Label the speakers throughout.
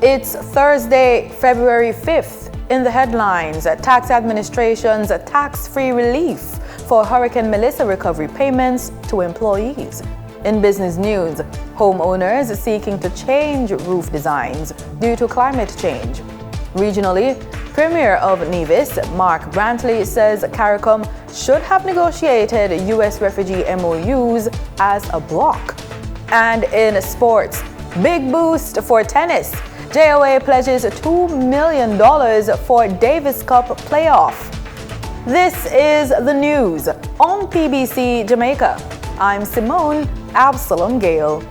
Speaker 1: It's Thursday, February 5th. In the headlines, Tax Administration's tax-free relief for Hurricane Melissa recovery payments to employees. In business news, homeowners seeking to change roof designs due to climate change. Regionally, Premier of Nevis, Mark Brantley, says CARICOM should have negotiated U.S. refugee MOUs as a bloc. And in sports, big boost for tennis. JOA pledges $2 million for Davis Cup playoff. This is the news on PBC Jamaica. I'm Simone Absalom Gale.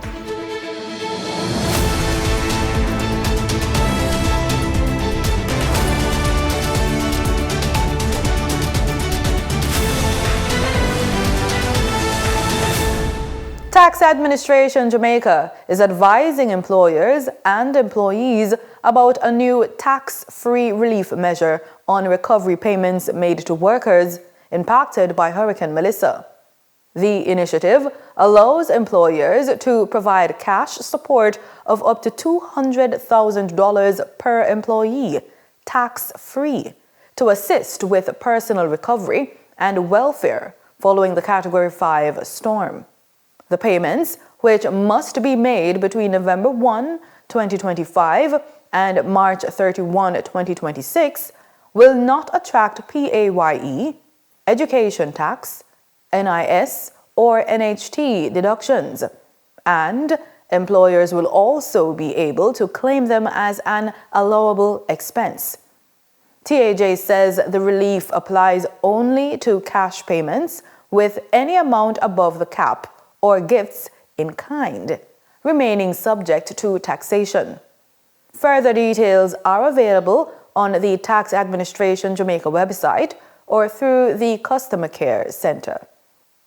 Speaker 1: Tax Administration Jamaica is advising employers and employees about a new tax-free relief measure on recovery payments made to workers impacted by Hurricane Melissa. The initiative allows employers to provide cash support of up to $200,000 per employee, tax-free, to assist with personal recovery and welfare following the Category 5 storm. The payments, which must be made between November 1, 2025 and March 31, 2026, will not attract PAYE, education tax, NIS, or NHT deductions, and employers will also be able to claim them as an allowable expense. TAJ says the relief applies only to cash payments with any amount above the cap or gifts in kind, remaining subject to taxation. Further details are available on the Tax Administration Jamaica website or through the Customer Care Center.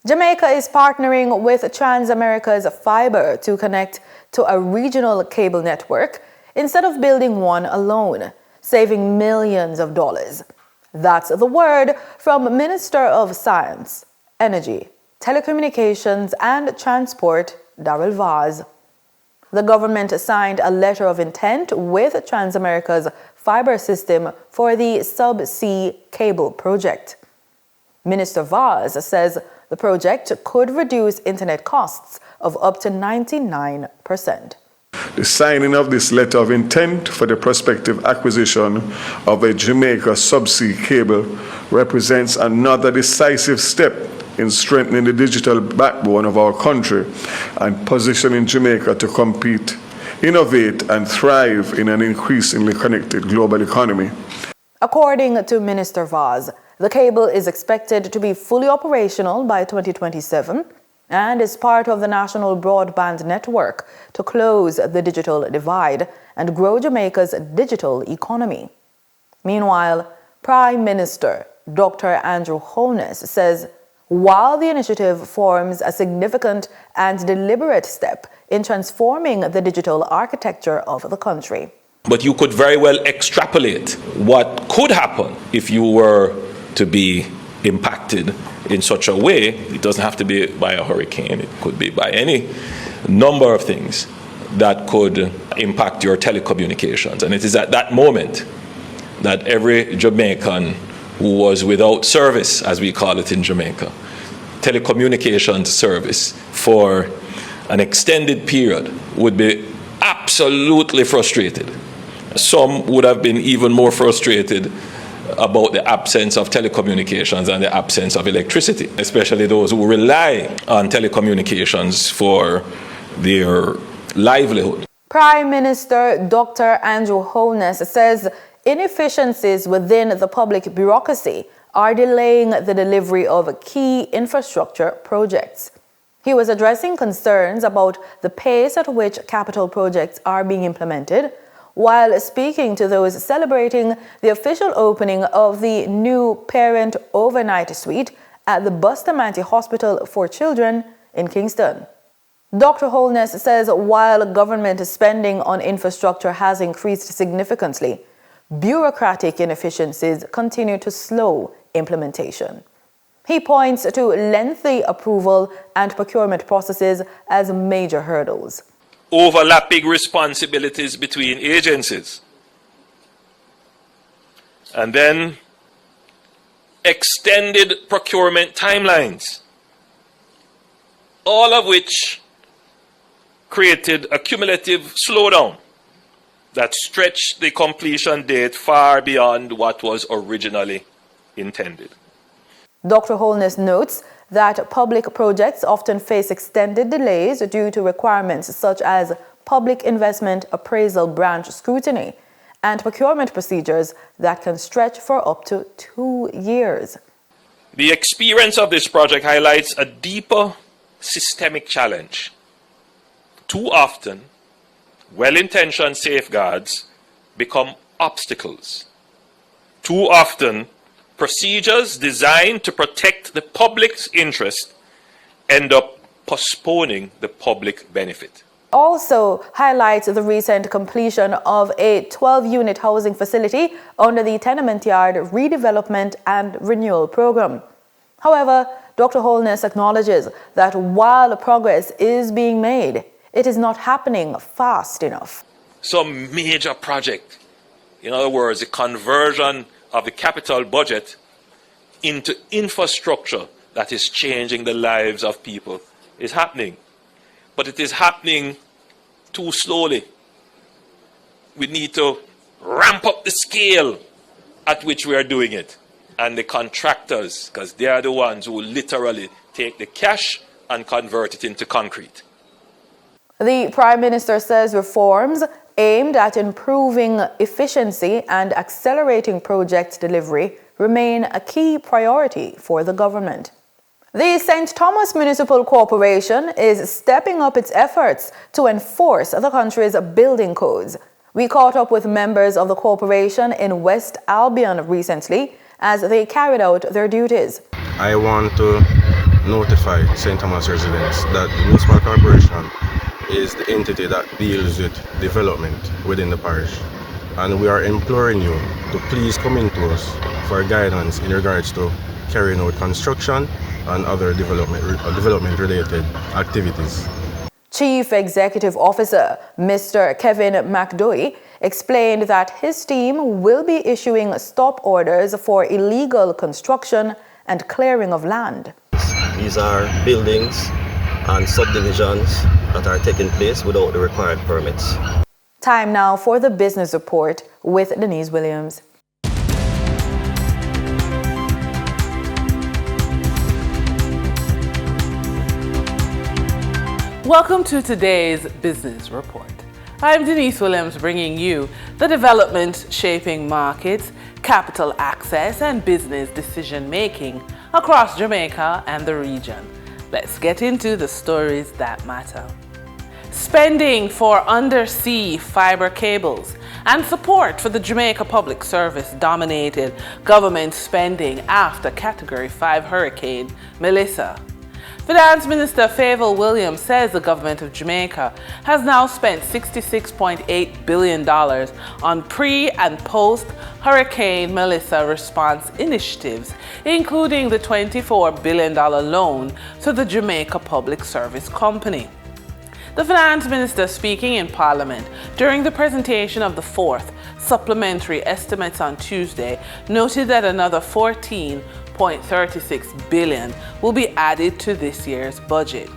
Speaker 1: Jamaica is partnering with Transamerica's fiber to connect to a regional cable network instead of building one alone, saving millions of dollars. That's the word from Minister of Science, Energy, Telecommunications and Transport, Darrell Vaz. The government signed a letter of intent with Transamerica's fiber system for the subsea cable project. Minister Vaz says the project could reduce internet costs of up to 99%.
Speaker 2: The signing of this letter of intent for the prospective acquisition of a Jamaica subsea cable represents another decisive step in strengthening the digital backbone of our country and positioning Jamaica to compete, innovate, and thrive in an increasingly connected global economy.
Speaker 1: According to Minister Vaz, the cable is expected to be fully operational by 2027 and is part of the national broadband network to close the digital divide and grow Jamaica's digital economy. Meanwhile, Prime Minister Dr. Andrew Holness says while the initiative forms a significant and deliberate step in transforming the digital architecture of the country.
Speaker 3: But you could very well extrapolate what could happen if you were to be impacted in such a way. It doesn't have to be by a hurricane. It could be by any number of things that could impact your telecommunications. And it is at that moment that every Jamaican who was without service, as we call it in Jamaica, telecommunications service for an extended period, would be absolutely frustrated. Some would have been even more frustrated about the absence of telecommunications and the absence of electricity, especially those who rely on telecommunications for their livelihood.
Speaker 1: Prime Minister Dr. Andrew Holness says inefficiencies within the public bureaucracy are delaying the delivery of key infrastructure projects. He was addressing concerns about the pace at which capital projects are being implemented, while speaking to those celebrating the official opening of the new parent overnight suite at the Bustamante Hospital for Children in Kingston. Dr. Holness says while government spending on infrastructure has increased significantly, bureaucratic inefficiencies continue to slow implementation. He points to lengthy approval and procurement processes as major hurdles.
Speaker 3: overlapping responsibilities between agencies, and then extended procurement timelines, all of which created a cumulative slowdown that stretched the completion date far beyond what was originally intended.
Speaker 1: Dr. Holness notes that public projects often face extended delays due to requirements such as public investment appraisal branch scrutiny and procurement procedures that can stretch for up to 2 years.
Speaker 3: The experience of this project highlights a deeper systemic challenge. Too often, well-intentioned safeguards become obstacles. Too often, procedures designed to protect the public's interest end up postponing the public benefit.
Speaker 1: Also highlights the recent completion of a 12-unit housing facility under the Tenement Yard Redevelopment and Renewal Program. However, Dr. Holness acknowledges that while progress is being made, it is not happening fast enough.
Speaker 3: Some major project, in other words, the conversion of the capital budget into infrastructure that is changing the lives of people, is happening. But it is happening too slowly. We need to ramp up the scale at which we are doing it. And the contractors, because they are the ones who literally take the cash and convert it into concrete.
Speaker 1: The Prime Minister says reforms aimed at improving efficiency and accelerating project delivery remain a key priority for the government. The St. Thomas Municipal Corporation is stepping up its efforts to enforce the country's building codes. We caught up with members of the corporation in West Albion recently as they carried out their duties.
Speaker 4: I want to notify St. Thomas residents that the Municipal Corporation is the entity that deals with development within the parish. And we are imploring you to please come in to us for guidance in regards to carrying out construction and other development-related activities.
Speaker 1: Chief Executive Officer Mr. Kevin McDoy explained that his team will be issuing stop orders for illegal construction and clearing of land.
Speaker 5: These are buildings and subdivisions that are taking place without the required permits.
Speaker 1: Time now for the business report with Denise Williams.
Speaker 6: Welcome to today's business report. I'm Denise Williams, bringing you the development shaping markets, capital access, and business decision making across Jamaica and the region. Let's get into the stories that matter. Spending for undersea fiber cables and support for the Jamaica Public Service dominated government spending after Category 5 Hurricane Melissa. Finance Minister Favour Williams says the government of Jamaica has now spent $66.8 billion on pre- and post-Hurricane Melissa response initiatives, including the $24 billion loan to the Jamaica Public Service Company. The Finance Minister, speaking in Parliament during the presentation of the fourth supplementary estimates on Tuesday, noted that another $14.36 billion will be added to this year's budget.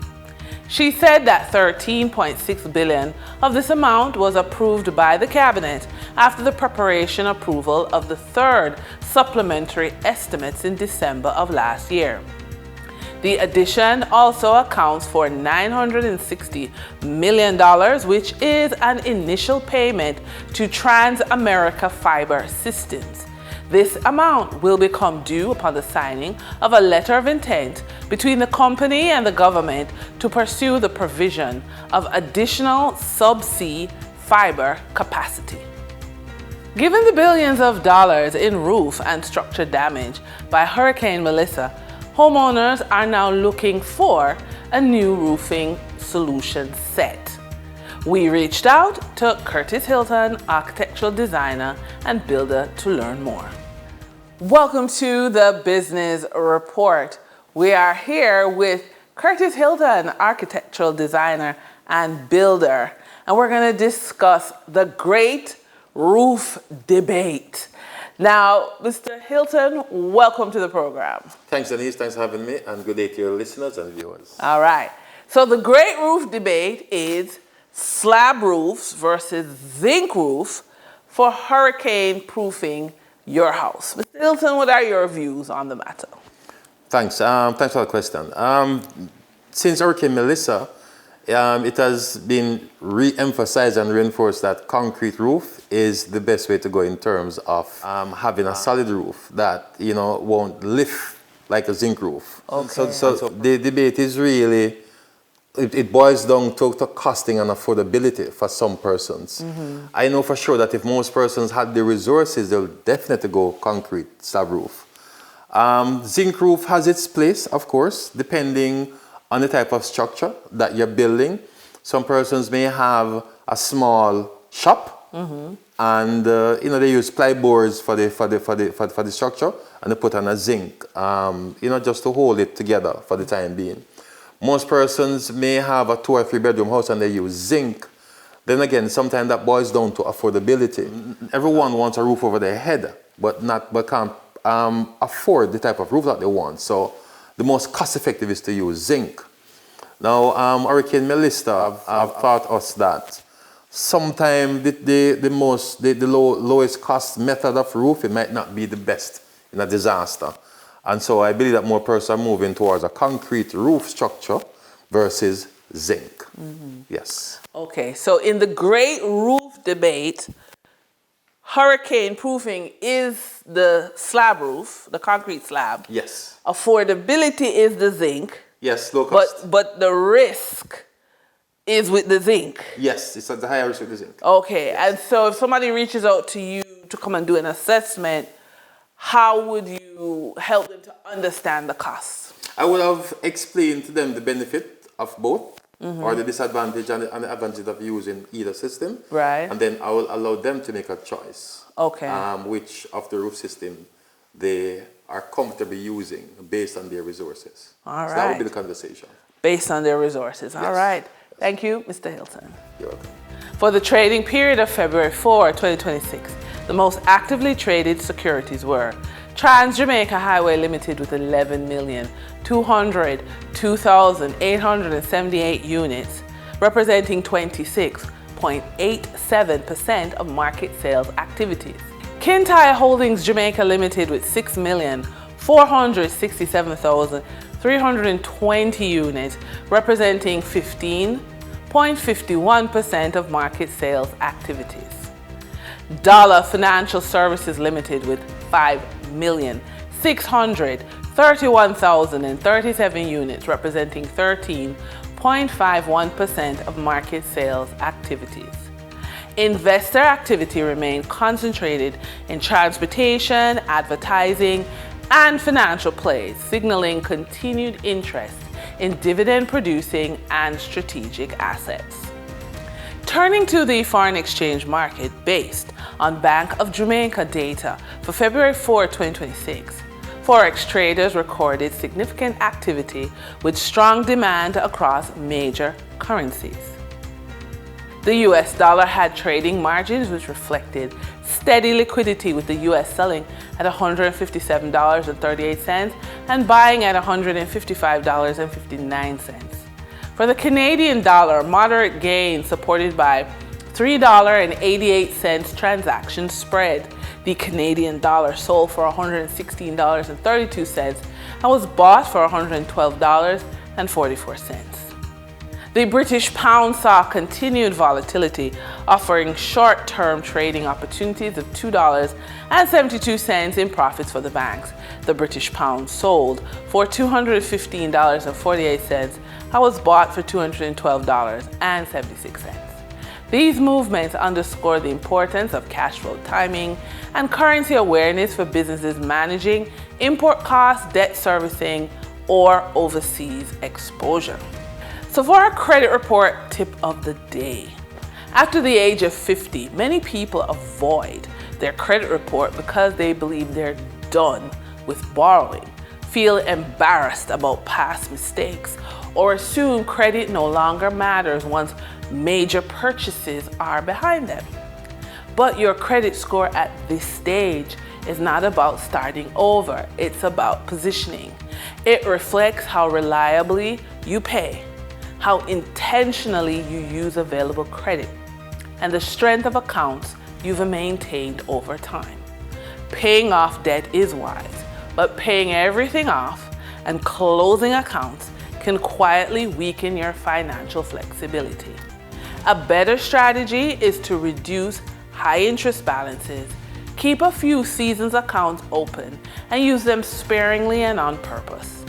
Speaker 6: She said that $13.6 billion of this amount was approved by the Cabinet after the preparation approval of the third supplementary estimates in December of last year. The addition also accounts for $960 million, which is an initial payment to Trans-America Fiber Systems. This amount will become due upon the signing of a letter of intent between the company and the government to pursue the provision of additional subsea fiber capacity. Given the billions of dollars in roof and structure damage by Hurricane Melissa, homeowners are now looking for a new roofing solution set. We reached out to Curtis Hilton, architectural designer and builder, to learn more. Welcome to the Business Report. We are here with Curtis Hilton, architectural designer and builder. and we're going to discuss the great roof debate. Now, Mr. Hilton, welcome to the program.
Speaker 7: Thanks, Denise. Thanks for having me, and good day to your listeners and viewers.
Speaker 6: All right. So the great roof debate is slab roofs versus zinc roof for hurricane proofing your house. Mr. Hilton, what are your views on the matter?
Speaker 7: Thanks. Thanks for the question. Since Hurricane Melissa, it has been re-emphasized and reinforced that concrete roof is the best way to go in terms of having a solid roof that won't lift like a zinc roof.
Speaker 6: Okay.
Speaker 7: So the debate is really, it boils down to costing and affordability for some persons. I know for sure that if most persons had the resources, they'll definitely go concrete slab roof. Zinc roof has its place, of course, depending on the type of structure that you're building. Some persons may have a small shop, and they use ply boards for the structure, and they put on a zinc, just to hold it together for the time being. Most persons may have a 2 or 3 bedroom house and they use zinc. Then again, sometimes that boils down to affordability. Everyone wants a roof over their head, but can't afford the type of roof that they want. So the most cost effective is to use zinc. Now, Hurricane Melissa have taught us that sometimes the lowest cost method of roofing might not be the best in a disaster. And so I believe that more persons are moving towards a concrete roof structure versus zinc. Yes.
Speaker 6: Okay, so in the great roof debate, hurricane proofing is the slab roof, the concrete slab.
Speaker 7: Yes.
Speaker 6: Affordability is the zinc.
Speaker 7: Yes, low cost.
Speaker 6: But the risk is with the zinc.
Speaker 7: Yes, it's at the higher risk with the zinc.
Speaker 6: Okay,
Speaker 7: yes.
Speaker 6: And so if somebody reaches out to you to come and do an assessment, how would you help them to understand the costs?
Speaker 7: I would have explained to them the benefit of both, or the disadvantage and the advantage of using either system.
Speaker 6: Right.
Speaker 7: And then I will allow them to make a choice.
Speaker 6: Okay.
Speaker 7: Which of the roof system they are comfortable using based on their resources.
Speaker 6: All right.
Speaker 7: So that would be the conversation.
Speaker 6: Based on their resources. All
Speaker 7: Yes.
Speaker 6: right. Thank you, Mr. Hilton.
Speaker 7: You're welcome.
Speaker 6: For the trading period of February 4, 2026, the most actively traded securities were Jamaica Highway Limited with 11,202,878 units, representing 26.87% of market sales activities. Kintyre Holdings Jamaica Limited with 6,467,320 units, representing 15.51% of market sales activities. Dollar Financial Services Limited with 5,631,037 units, representing 13.51% of market sales activities. Investor activity remained concentrated in transportation, advertising, and financial plays, signaling continued interest in dividend-producing and strategic assets. Turning to the foreign exchange market based on Bank of Jamaica data for February 4, 2026, Forex traders recorded significant activity with strong demand across major currencies. The US dollar had trading margins which reflected steady liquidity, with the US selling at $157.38 and buying at $155.59. For the Canadian dollar, moderate gains supported by $3.88 transaction spread. The Canadian dollar sold for $116.32 and was bought for $112.44. The British pound saw continued volatility, offering short-term trading opportunities of $2.72 in profits for the banks. The British pound sold for $215.48 and was bought for $212.76. These movements underscore the importance of cash flow timing and currency awareness for businesses managing import costs, debt servicing, or overseas exposure. So for our credit report tip of the day. After the age of 50, many people avoid their credit report because they believe they're done with borrowing, feel embarrassed about past mistakes, or assume credit no longer matters once major purchases are behind them. But your credit score at this stage is not about starting over, it's about positioning. It reflects how reliably you pay, how intentionally you use available credit, and the strength of accounts you've maintained over time. Paying off debt is wise, but paying everything off and closing accounts can quietly weaken your financial flexibility. A better strategy is to reduce high interest balances, keep a few seasons accounts open, and use them sparingly and on purpose.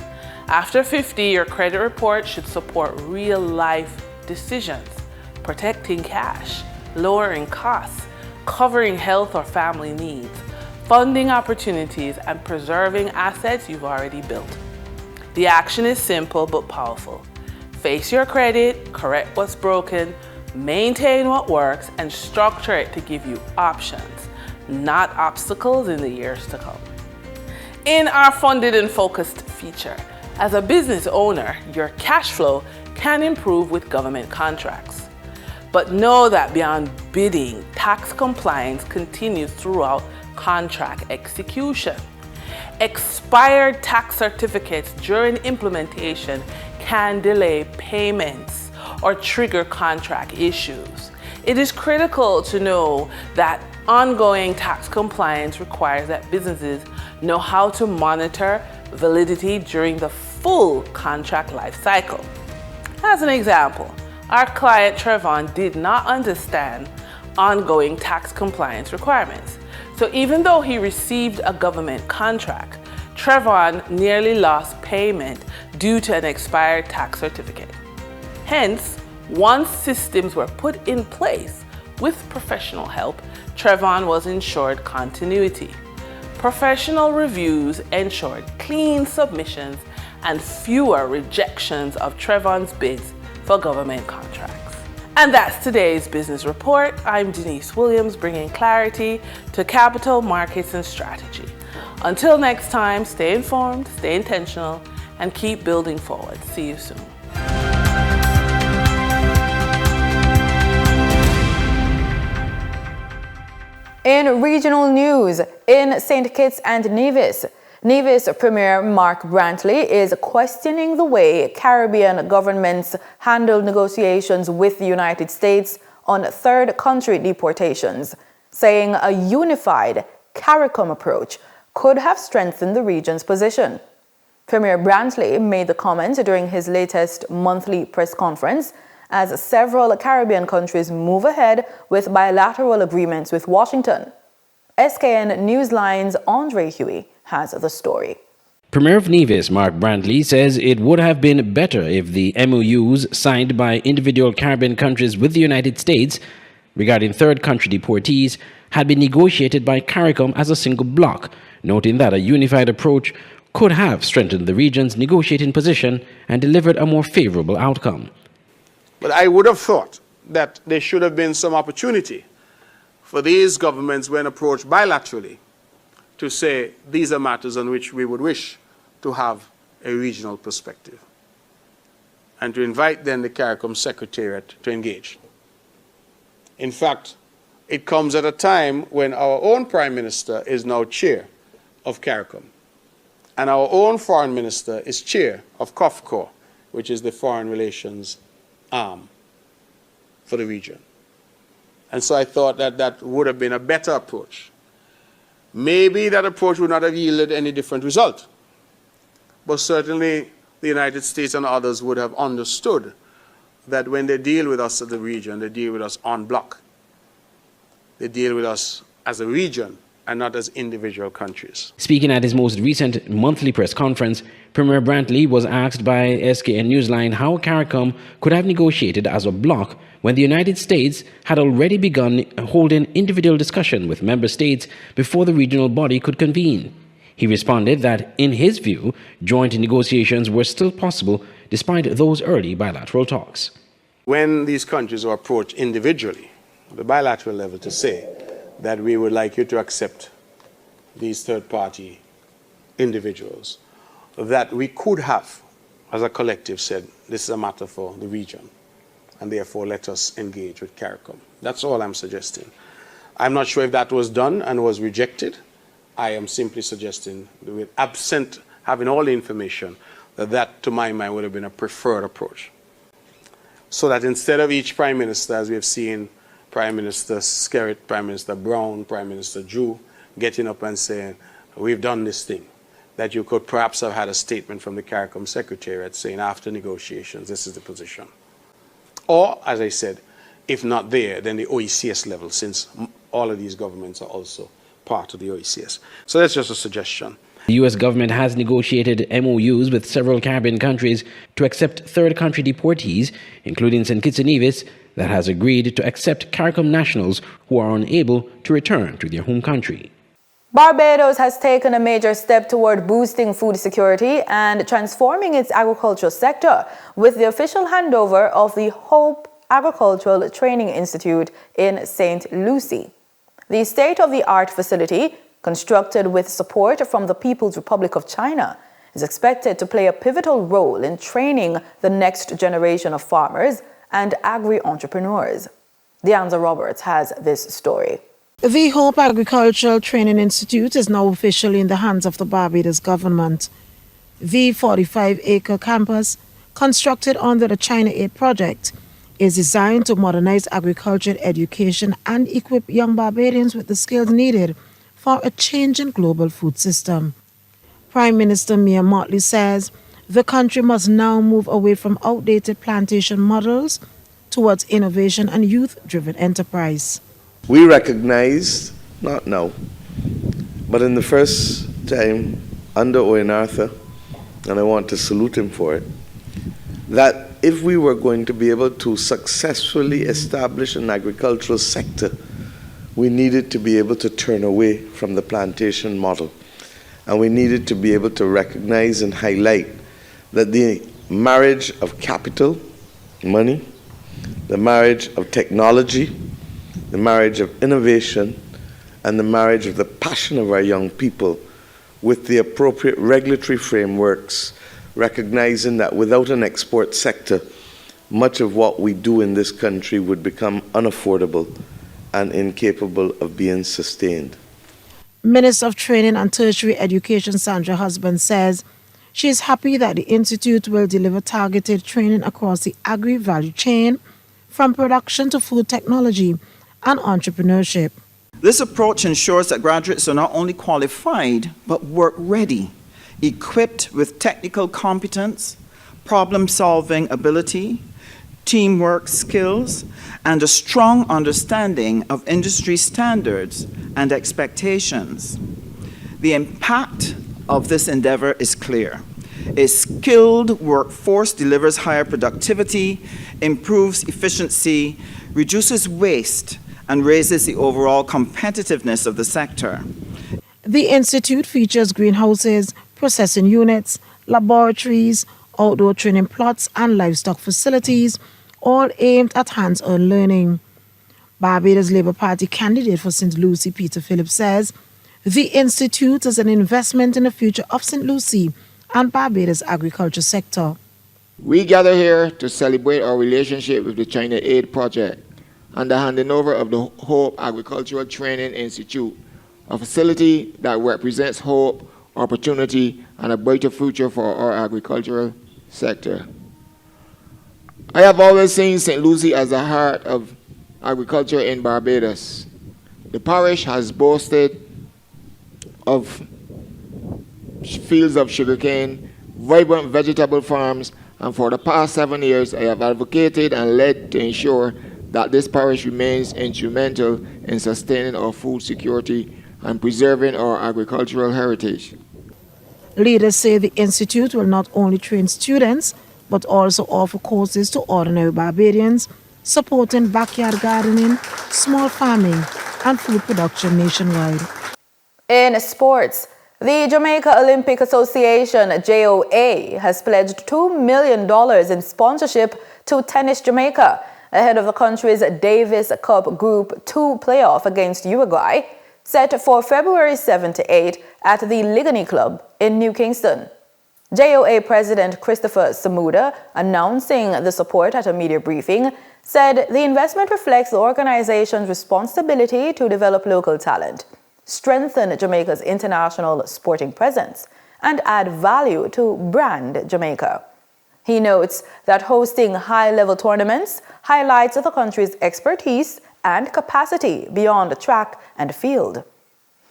Speaker 6: After 50, your credit report should support real-life decisions, protecting cash, lowering costs, covering health or family needs, funding opportunities, and preserving assets you've already built. The action is simple but powerful. Face your credit, correct what's broken, maintain what works, and structure it to give you options, not obstacles in the years to come. In our Funded and Focused feature, as a business owner, your cash flow can improve with government contracts. But know that beyond bidding, tax compliance continues throughout contract execution. Expired tax certificates during implementation can delay payments or trigger contract issues. It is critical to know that ongoing tax compliance requires that businesses know how to monitor validity during the full contract life cycle. As an example, our client Trevon did not understand ongoing tax compliance requirements. So even though he received a government contract, Trevon nearly lost payment due to an expired tax certificate. Hence, once systems were put in place with professional help, Trevon was ensured continuity. Professional reviews ensured clean submissions and fewer rejections of Trevon's bids for government contracts. And that's today's business report. I'm Denise Williams, bringing clarity to capital markets and strategy. Until next time, stay informed, stay intentional, and keep building forward. See you soon.
Speaker 1: In regional news, in St. Kitts and Nevis, Nevis Premier Mark Brantley is questioning the way Caribbean governments handle negotiations with the United States on third country deportations, saying a unified CARICOM approach could have strengthened the region's position. Premier Brantley made the comment during his latest monthly press conference as several Caribbean countries move ahead with bilateral agreements with Washington. SKN Newsline's Andre Huey has the story.
Speaker 8: Premier of Nevis, Mark Brantley, says it would have been better if the MOUs signed by individual Caribbean countries with the United States regarding third country deportees had been negotiated by CARICOM as a single bloc, noting that a unified approach could have strengthened the region's negotiating position and delivered a more favorable outcome.
Speaker 9: But I would have thought that there should have been some opportunity for these governments, when approached bilaterally, to say these are matters on which we would wish to have a regional perspective, and to invite then the CARICOM Secretariat to engage. In fact, it comes at a time when our own Prime Minister is now chair of CARICOM, and our own Foreign Minister is chair of COFCOR, which is the Foreign Relations arm for the region. And so I thought that that would have been a better approach. Maybe that approach would not have yielded any different result, but certainly the United States and others would have understood that when they deal with us as a region, they deal with us en bloc. They deal with us as a region and not as individual countries.
Speaker 8: Speaking at his most recent monthly press conference, Premier Brantley was asked by SKN Newsline how CARICOM could have negotiated as a bloc when the United States had already begun holding individual discussion with member states before the regional body could convene. He responded that, in his view, joint negotiations were still possible despite those early bilateral talks.
Speaker 9: When these countries are approached individually, at the bilateral level, to say that we would like you to accept these third-party individuals, that we could have, as a collective, said this is a matter for the region. and therefore let us engage with CARICOM. That's all I'm suggesting. I'm not sure if that was done and was rejected. I am simply suggesting, with absent having all the information, that to my mind would have been a preferred approach. So that instead of each Prime Minister, as we have seen Prime Minister Skerrit, Prime Minister Brown, Prime Minister Drew, getting up and saying, we've done this thing, that you could perhaps have had a statement from the CARICOM Secretariat saying after negotiations, this is the position. Or, as I said, if not there, then the OECS level, since all of these governments are also part of the OECS. So that's just a suggestion.
Speaker 8: The U.S. government has negotiated MOUs with several Caribbean countries to accept third country deportees, including St. Kitts and Nevis, that has agreed to accept CARICOM nationals who are unable to return to their home country.
Speaker 1: Barbados has taken a major step toward boosting food security and transforming its agricultural sector with the official handover of the Hope Agricultural Training Institute in St. Lucie. The state-of-the-art facility, constructed with support from the People's Republic of China, is expected to play a pivotal role in training the next generation of farmers and agri-entrepreneurs. Deanza Roberts has this story.
Speaker 10: The Hope Agricultural Training Institute is now officially in the hands of the Barbados government. The 45-acre campus, constructed under the China Aid project, is designed to modernize agriculture education and equip young Barbadians with the skills needed for a changing global food system. Prime Minister Mia Mottley says the country must now move away from outdated plantation models towards innovation and youth-driven enterprise.
Speaker 11: We recognized, not now, but in the first time under Owen Arthur, and I want to salute him for it, that if we were going to be able to successfully establish an agricultural sector, we needed to be able to turn away from the plantation model. And we needed to be able to recognize and highlight that the marriage of capital, money, the marriage of technology, the marriage of innovation, and the marriage of the passion of our young people with the appropriate regulatory frameworks, recognizing that without an export sector, much of what we do in this country would become unaffordable and incapable of being sustained.
Speaker 10: Minister of Training and Tertiary Education Sandra Husband says she is happy that the Institute will deliver targeted training across the agri-value chain, from production to food technology and entrepreneurship.
Speaker 12: This approach ensures that graduates are not only qualified, but work-ready, equipped with technical competence, problem-solving ability, teamwork skills, and a strong understanding of industry standards and expectations. The impact of this endeavor is clear. A skilled workforce delivers higher productivity, improves efficiency, reduces waste, and raises the overall competitiveness of the sector.
Speaker 10: The Institute features greenhouses, processing units, laboratories, outdoor training plots, and livestock facilities, all aimed at hands-on learning. Barbados Labour Party candidate for St. Lucie, Peter Phillips, says the Institute is an investment in the future of St. Lucie and Barbados' agriculture sector.
Speaker 13: We gather here to celebrate our relationship with the China Aid project and the handing over of the Hope Agricultural Training Institute, a facility that represents hope, opportunity, and a brighter future for our agricultural sector. I have always seen St. Lucie as the heart of agriculture in Barbados. The parish has boasted of fields of sugarcane, vibrant vegetable farms, and for the past 7 years I have advocated and led to ensure that this parish remains instrumental in sustaining our food security and preserving our agricultural heritage.
Speaker 10: Leaders say the Institute will not only train students, but also offer courses to ordinary Barbadians, supporting backyard gardening, small farming, and food production nationwide.
Speaker 1: In sports, the Jamaica Olympic Association, JOA, has pledged $2 million in sponsorship to Tennis Jamaica ahead of the country's Davis Cup Group 2 playoff against Uruguay, set for February 7 to 8 at the Ligony Club in New Kingston. JOA President Christopher Samuda, announcing the support at a media briefing, said the investment reflects the organization's responsibility to develop local talent, strengthen Jamaica's international sporting presence, and add value to brand Jamaica. He notes that hosting high-level tournaments highlights the country's expertise and capacity beyond track and field.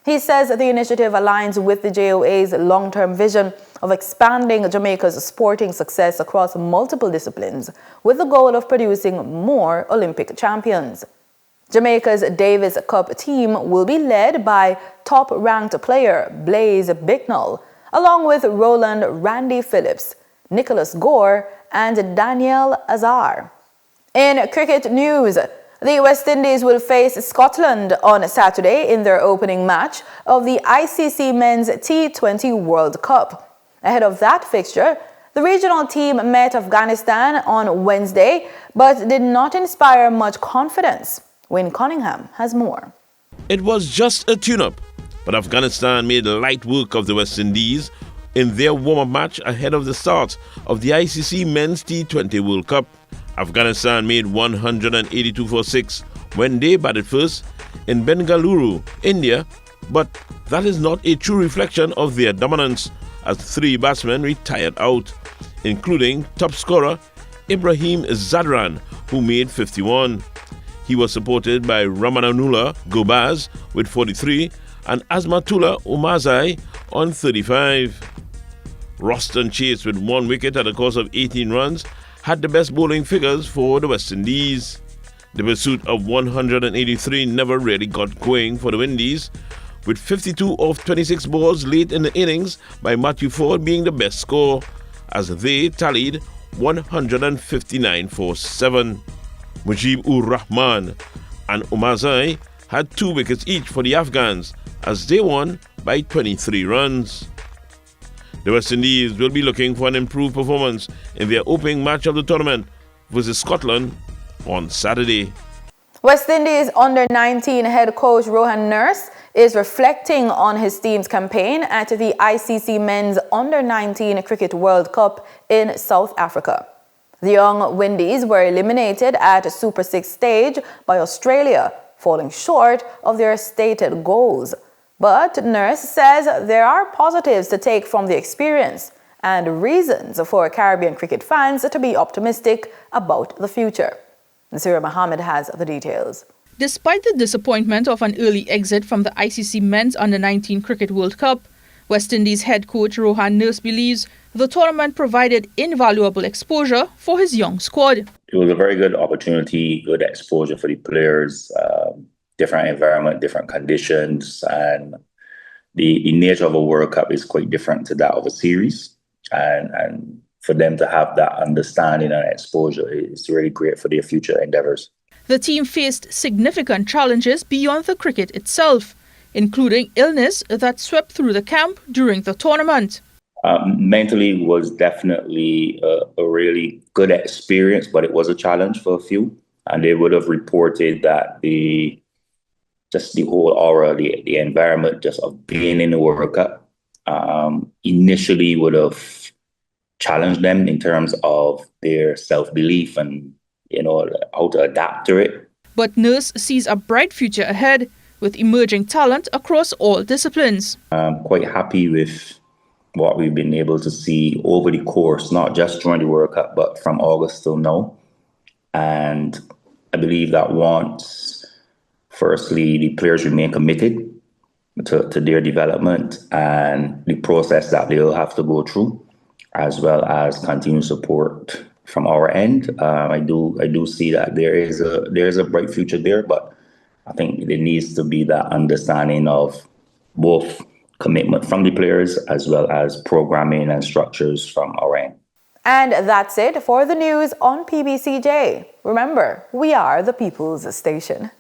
Speaker 1: He says the initiative aligns with the JOA's long-term vision of expanding Jamaica's sporting success across multiple disciplines with the goal of producing more Olympic champions. Jamaica's Davis Cup team will be led by top-ranked player Blaise Bicknell, along with Roland Randy Phillips, Nicholas Gore, and Daniel Azar. In cricket news, the West Indies will face Scotland on Saturday in their opening match of the ICC Men's T20 World Cup. Ahead of that fixture, the regional team met Afghanistan on Wednesday, but did not inspire much confidence. Wayne Cunningham has more.
Speaker 14: It was just a tune-up, but Afghanistan made light work of the West Indies in their warm-up match ahead of the start of the ICC Men's T20 World Cup. Afghanistan made 182 for 6 when they batted first in Bengaluru, India, but that is not a true reflection of their dominance as 3 batsmen retired out, including top scorer Ibrahim Zadran, who made 51. He was supported by Ramananullah Gobaz with 43 and Azmatullah Umazai on 35. Roston Chase with 1 wicket at a cost of 18 runs had the best bowling figures for the West Indies. The pursuit of 183 never really got going for the Windies, with 52 of 26 balls late in the innings by Matthew Ford being the best score, as they tallied 159 for 7. Mujib-ur-Rahman and Umazai had 2 wickets each for the Afghans, as they won by 23 runs. The West Indies will be looking for an improved performance in their opening match of the tournament versus Scotland on Saturday.
Speaker 1: West Indies under-19 head coach Rohan Nurse is reflecting on his team's campaign at the ICC Men's Under-19 Cricket World Cup in South Africa. The young Windies were eliminated at Super 6 stage by Australia, falling short of their stated goals. But Nurse says there are positives to take from the experience and reasons for Caribbean cricket fans to be optimistic about the future. Nasira Mohammed has the details.
Speaker 15: Despite the disappointment of an early exit from the ICC Men's Under-19 Cricket World Cup, West Indies head coach Rohan Nurse believes the tournament provided invaluable exposure for his young squad.
Speaker 16: It was a very good opportunity, good exposure for the players, different environment, different conditions, and the nature of a World Cup is quite different to that of a series. And for them to have that understanding and exposure is really great for their future endeavors.
Speaker 15: The team faced significant challenges beyond the cricket itself, including illness that swept through the camp during the tournament.
Speaker 16: Mentally was definitely a really good experience, but it was a challenge for a few. And they would have reported that the whole aura, the environment just of being in the World Cup initially would have challenged them in terms of their self-belief and, how to adapt to it.
Speaker 15: But Nurse sees a bright future ahead with emerging talent across all disciplines.
Speaker 16: I'm quite happy with what we've been able to see over the course, not just during the World Cup, but from August till now. And I believe that once, firstly, the players remain committed to their development and the process that they'll have to go through, as well as continued support from our end. I do see that there is a bright future there, but I think there needs to be that understanding of both commitment from the players as well as programming and structures from our end.
Speaker 1: And that's it for the news on PBCJ. Remember, we are the people's station.